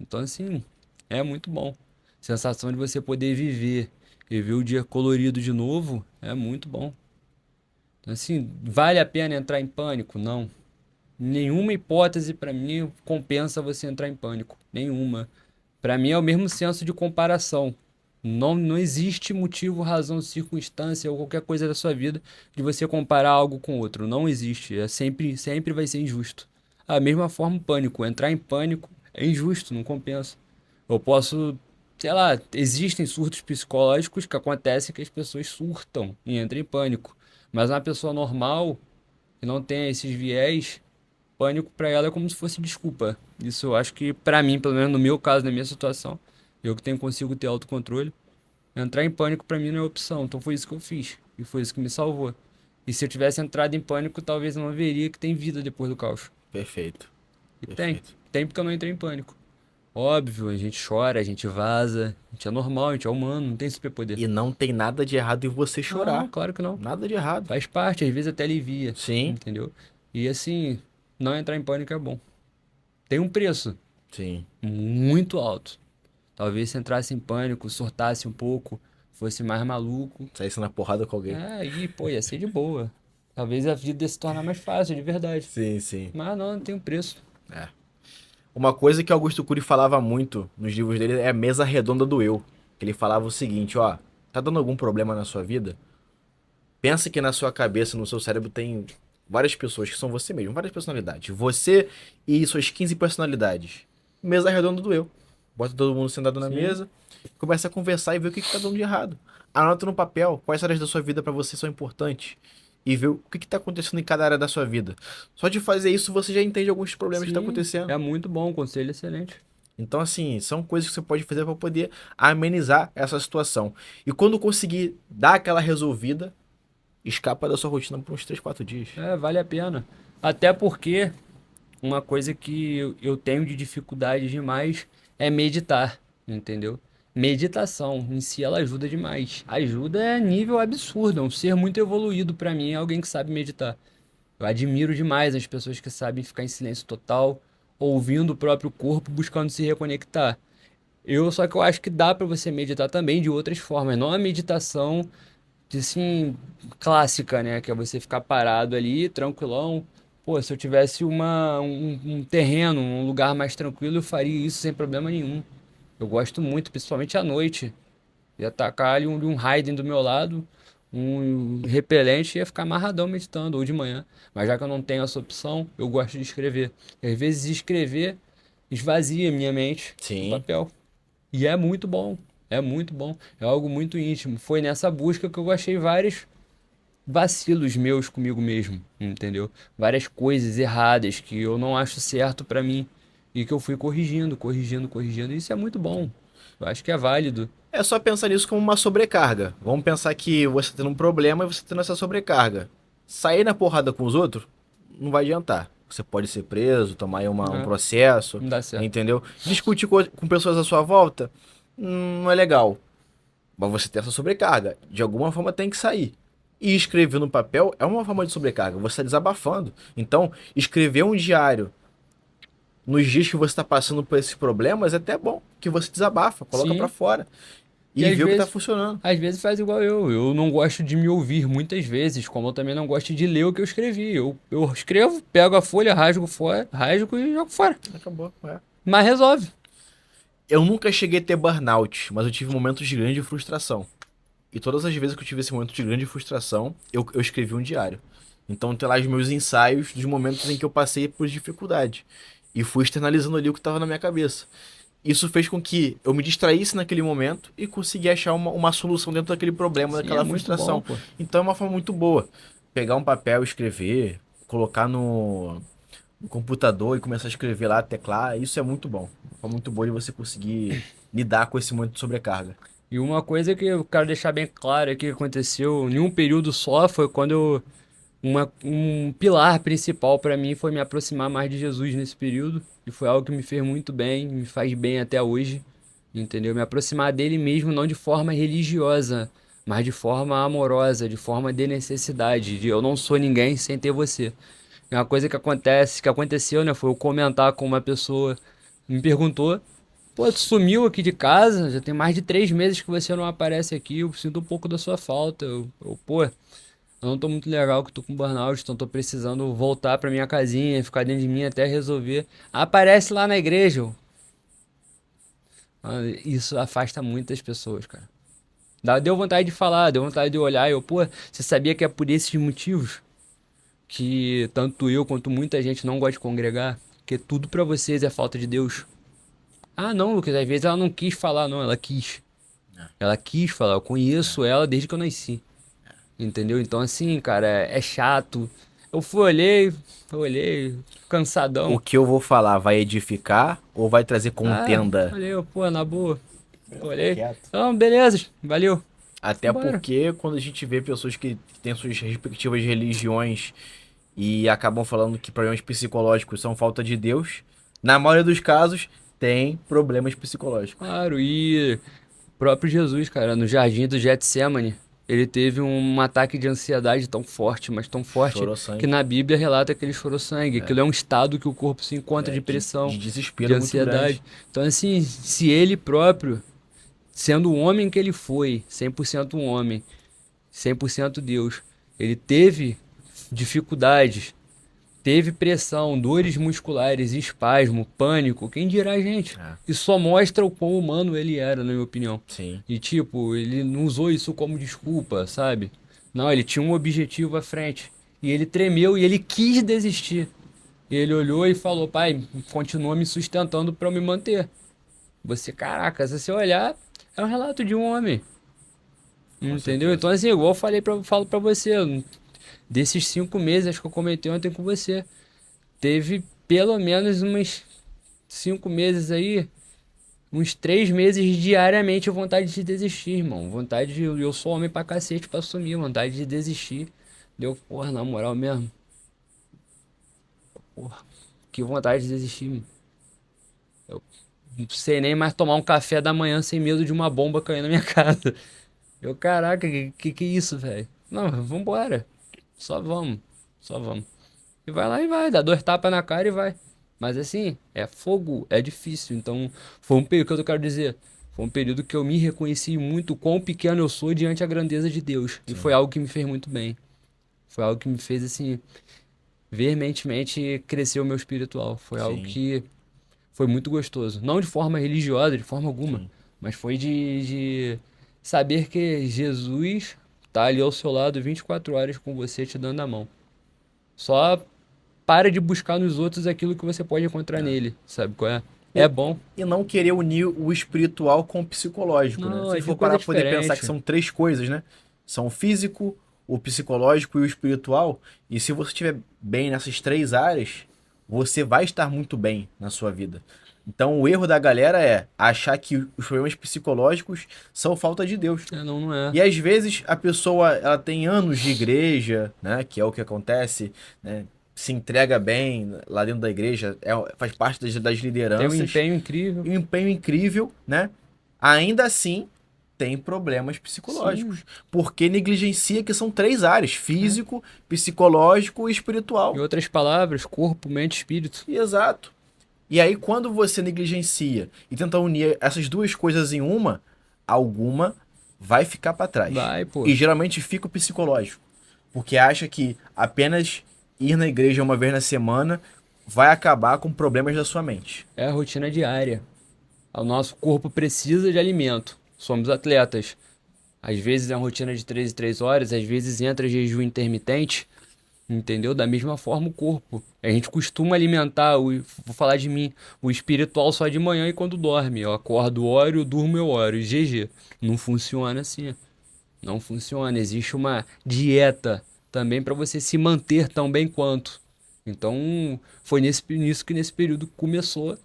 Então, assim, é muito bom. Sensação de você poder viver e ver o dia colorido de novo é muito bom. Então, assim, vale a pena entrar em pânico? Não. Nenhuma hipótese para mim compensa você entrar em pânico. Nenhuma. Para mim é o mesmo senso de comparação. Não existe motivo, razão, circunstância ou qualquer coisa da sua vida de você comparar algo com outro. Não existe. É sempre vai ser injusto. Da mesma forma, o pânico. Entrar em pânico é injusto, não compensa. Eu posso, sei lá, existem surtos psicológicos que acontecem que as pessoas surtam e entram em pânico. Mas uma pessoa normal que não tem esses viés, pânico pra ela é como se fosse desculpa. Isso eu acho que pra mim, pelo menos no meu caso, na minha situação, eu que tenho consigo ter autocontrole, entrar em pânico pra mim não é opção. Então foi isso que eu fiz e foi isso que me salvou. E se eu tivesse entrado em pânico, talvez eu não veria que tem vida depois do caos. Perfeito, E tem. perfeito. Tem porque eu não entrei em pânico. Óbvio, a gente chora, a gente vaza, a gente é normal, a gente é humano, não tem superpoder. E não tem nada de errado em você Não, chorar. claro que não. Nada de errado. Faz parte, às vezes até alivia, Sim, entendeu? E assim, não entrar em pânico é bom. Tem um preço sim. muito alto. Talvez se entrasse em pânico, surtasse um pouco, fosse mais maluco. Saísse na porrada com alguém. Aí, pô, ia ser de boa. Talvez a vida ia se tornar mais fácil, de verdade. Sim, sim. Mas não tem um preço. É. Uma coisa que Augusto Cury falava muito nos livros dele é a mesa redonda do eu. Que ele falava o seguinte, ó, tá dando algum problema na sua vida? Pensa que na sua cabeça, no seu cérebro tem várias pessoas que são você mesmo, várias personalidades. Você e suas 15 personalidades. Mesa redonda do eu. Bota todo mundo sentado na Sim, mesa, começa a conversar e ver o que tá dando de errado. Anota no papel quais áreas da sua vida pra você são importantes e ver o que tá acontecendo em cada área da sua vida. Só de fazer isso você já entende alguns problemas que tá sim, acontecendo. é muito bom, conselho excelente. Então, assim, são coisas que você pode fazer para poder amenizar essa situação. E quando conseguir dar aquela resolvida, escapa da sua rotina por uns 3, 4 dias. É, vale a pena. Até porque uma coisa que eu tenho de dificuldade demais é meditar, entendeu? Meditação em si ela ajuda demais. Ajuda a nível absurdo, é um ser muito evoluído pra mim, é alguém que sabe meditar. Eu admiro demais as pessoas que sabem ficar em silêncio total, ouvindo o próprio corpo, buscando se reconectar. Só que eu acho que dá pra você meditar também de outras formas, não a meditação de, assim, clássica, né? Que é você ficar parado ali, tranquilão. Pô, se eu tivesse um terreno, um lugar mais tranquilo, eu faria isso sem problema nenhum. Eu gosto muito, principalmente à noite. Ia tacar ali um Raiden do meu lado, um repelente e ia ficar amarradão meditando, ou de manhã. Mas já que eu não tenho essa opção, eu gosto de escrever. E às vezes escrever esvazia minha mente do Sim. papel. E é muito bom. É muito bom. É algo muito íntimo. Foi nessa busca que eu achei vários vacilos meus comigo mesmo, entendeu? Várias coisas erradas que eu não acho certo pra mim e que eu fui corrigindo, corrigindo, corrigindo. E isso é muito bom. Eu acho que é válido. É só pensar nisso como uma sobrecarga. Vamos pensar que você tendo um problema e você tendo essa sobrecarga. Sair na porrada com os outros não vai adiantar. Você pode ser preso, tomar aí um É, processo, não dá certo. entendeu? Discutir com pessoas à sua volta não é legal. Mas você tem essa sobrecarga. De alguma forma tem que sair. E escrever no papel é uma forma de sobrecarga. Você está desabafando. Então, escrever um diário nos dias que você está passando por esses problemas é até bom. Que você desabafa, coloca para Sim. fora. E E vê o que tá funcionando. às vezes faz igual eu. Eu não gosto de me ouvir muitas vezes, como eu também não gosto de ler o que eu escrevi. Eu escrevo, pego a folha, rasgo fora, rasgo e jogo fora. Acabou, é. Mas resolve. Eu nunca cheguei a ter burnout, mas eu tive momentos de grande frustração. E todas as vezes que eu tive esse momento de grande frustração, eu escrevi um diário. Então tem lá os meus ensaios dos momentos em que eu passei por dificuldade. E fui externalizando ali o que estava na minha cabeça. Isso fez com que eu me distraísse naquele momento e consegui achar uma solução dentro daquele problema, Sim, é daquela muito bom, frustração. pô. Então é uma forma muito boa. Pegar um papel, escrever, colocar no computador e começar a escrever lá, teclar, isso é muito bom. É muito bom de você conseguir lidar com esse momento de sobrecarga. E uma coisa que eu quero deixar bem claro aqui que aconteceu em um período só foi quando um pilar principal para mim foi me aproximar mais de Jesus nesse período. E foi algo que me fez muito bem, me faz bem até hoje. Entendeu? Me aproximar dele mesmo, não de forma religiosa, mas de forma amorosa, de forma de necessidade, de eu não sou ninguém sem ter você. É uma coisa que aconteceu, né? Foi eu comentar com uma pessoa, me perguntou, pô, tu sumiu aqui de casa, já tem mais de 3 meses que você não aparece aqui, eu sinto um pouco da sua falta. Pô, eu não tô muito legal, que tô com burnout, então tô precisando voltar pra minha casinha, ficar dentro de mim até resolver. Aparece lá na igreja. Isso afasta muitas pessoas, cara. Deu vontade de falar, deu vontade de olhar, pô, você sabia que é por esses motivos que tanto eu quanto muita gente não gosta de congregar? Porque tudo pra vocês é falta de Deus. Ah, não, Lucas, às vezes ela não quis falar, não, ela quis. Ela quis falar, eu conheço ela desde que eu nasci. Entendeu? Então, assim, cara, é chato. Eu olhei, O cansadão. que eu vou falar vai edificar ou vai trazer Ah, contenda? olhei, pô, na boa. Fica Olhei. quieto. Então, beleza, valeu. Até Bora. porque quando a gente vê pessoas que têm suas respectivas religiões e acabam falando que problemas psicológicos são falta de Deus, na maioria dos casos tem problemas psicológicos. Claro, e o próprio Jesus, cara, no jardim do Getsemane, ele teve um ataque de ansiedade tão forte, mas tão forte, Chorou que sangue. na Bíblia relata que ele chorou sangue. Aquilo é um estado que o corpo se encontra É, de pressão, de de desespero muito grande. ansiedade. Então, assim, se ele próprio, sendo o homem que ele foi, 100% um homem, 100% Deus, ele teve dificuldades, teve pressão, dores musculares, espasmo, pânico, quem dirá a gente? É, Isso só mostra o quão humano ele era, na minha opinião. sim, E tipo, ele não usou isso como desculpa, sabe? Não, ele tinha um objetivo à frente. E ele tremeu e ele quis desistir. E ele olhou e falou: pai, continua me sustentando para eu me manter. Você, caraca, se você olhar, é um relato de um homem. com Entendeu? certeza. Então, assim, igual falo pra você, desses 5 meses, acho que eu comentei ontem com você, teve pelo menos uns 5 meses aí, uns 3 meses diariamente vontade de desistir, irmão. Vontade de. Eu sou homem pra cacete pra sumir, vontade de desistir. Deu, porra, na moral mesmo. Porra, que vontade de desistir, mano. Eu não sei nem mais tomar um café da manhã sem medo de uma bomba cair na minha casa. Eu, caraca, que é isso, velho? Não, vambora. Só vamos. Só vamos. E vai lá e vai, dá 2 tapas na cara e vai. Mas assim, é fogo, é difícil. Então, foi um período que eu quero dizer. Foi um período que eu me reconheci muito quão pequeno eu sou diante da grandeza de Deus. E foi Sim, algo que me fez muito bem. Foi algo que me fez, assim, veementemente crescer o meu espiritual. Foi algo sim, que foi muito gostoso. Não de forma religiosa, de forma alguma. sim. Mas foi de saber que Jesus tá ali ao seu lado 24 horas com você te dando a mão. Só para de buscar nos outros aquilo que você pode encontrar É. nele, sabe qual é? É E, bom. e não querer unir o espiritual com o psicológico, né? Não, Se é de for coisa parar pra poder pensar que diferente. são três coisas, né? São o físico, o psicológico e o espiritual. E se você estiver bem nessas três áreas, você vai estar muito bem na sua vida. Então o erro da galera é achar que os problemas psicológicos são falta de Deus. É, não, não é. E às vezes a pessoa ela tem anos de igreja, né? Que é o que acontece, né? Se entrega bem lá dentro da igreja, faz parte das Tem um lideranças, empenho incrível. e um empenho incrível, né? Ainda assim tem problemas Sim, psicológicos, porque negligencia que são três áreas: é. físico, psicológico e Em espiritual. outras palavras, corpo, mente, espírito. E exato. E aí quando você negligencia e tenta unir essas duas coisas em uma, alguma vai ficar para trás. Vai, pô. E geralmente fica o psicológico, porque acha que apenas ir na igreja uma vez na semana vai acabar com problemas da sua mente. É a rotina diária. O nosso corpo precisa de alimento. Somos atletas. Às vezes é uma rotina de 3 em 3 horas, às vezes entra jejum intermitente. Entendeu? Da mesma forma o corpo. A gente costuma alimentar, vou falar de mim, o espiritual só de manhã e quando dorme. Eu acordo, oro, eu durmo, eu oro. E GG. Não funciona assim. Não funciona. Existe uma dieta também para você se manter tão bem quanto. Então, foi nisso que nesse período começou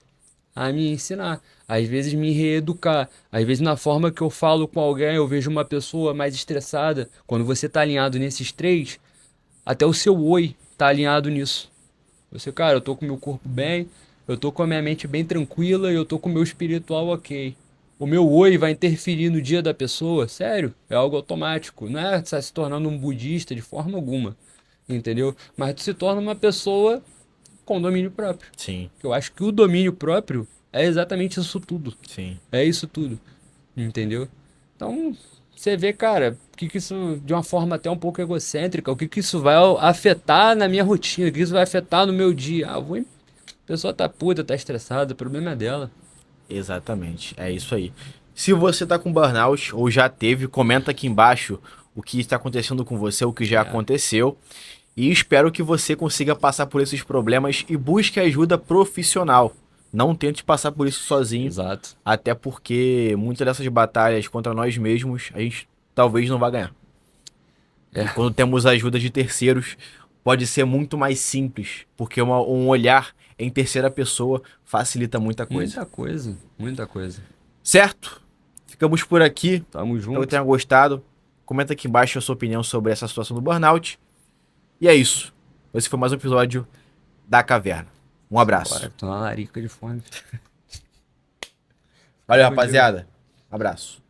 a me ensinar, às vezes me reeducar, às vezes na forma que eu falo com alguém, eu vejo uma pessoa mais estressada. Quando você tá alinhado nesses três, até o seu oi tá alinhado nisso. Você, cara, eu tô com o meu corpo bem, eu tô com a minha mente bem tranquila e eu tô com o meu espiritual ok. O meu oi vai interferir no dia da pessoa? Sério, é algo automático. Não é você se tornando um budista de forma alguma, entendeu? Mas tu se torna uma pessoa com domínio próprio. Sim, Eu acho que o domínio próprio é exatamente isso tudo. sim. É isso tudo, entendeu? Então, você vê, cara, o que que isso, de uma forma até um pouco egocêntrica, o que que isso vai afetar na minha rotina, o que isso vai afetar no meu dia. A pessoa tá puta, tá estressada, o problema é dela. Exatamente, é isso aí. Se você tá com burnout ou já teve, comenta aqui embaixo o que está acontecendo com você, o que já É, aconteceu. E espero que você consiga passar por esses problemas e busque ajuda profissional. Não tente passar por isso sozinho, exato. até porque muitas dessas batalhas contra nós mesmos a gente talvez não vá ganhar. E É, quando temos a ajuda de terceiros, pode ser muito mais simples, porque um olhar em terceira pessoa facilita muita coisa. muita coisa, muita coisa. Certo? Ficamos por aqui. Tamo Espero que junto. tenha gostado. Comenta aqui embaixo a sua opinião sobre essa situação do burnout. E é isso. Esse foi mais um episódio da Caverna. Um Bora, abraço. tô na larica de fome. Valeu, Tamo junto. rapaziada. Abraço.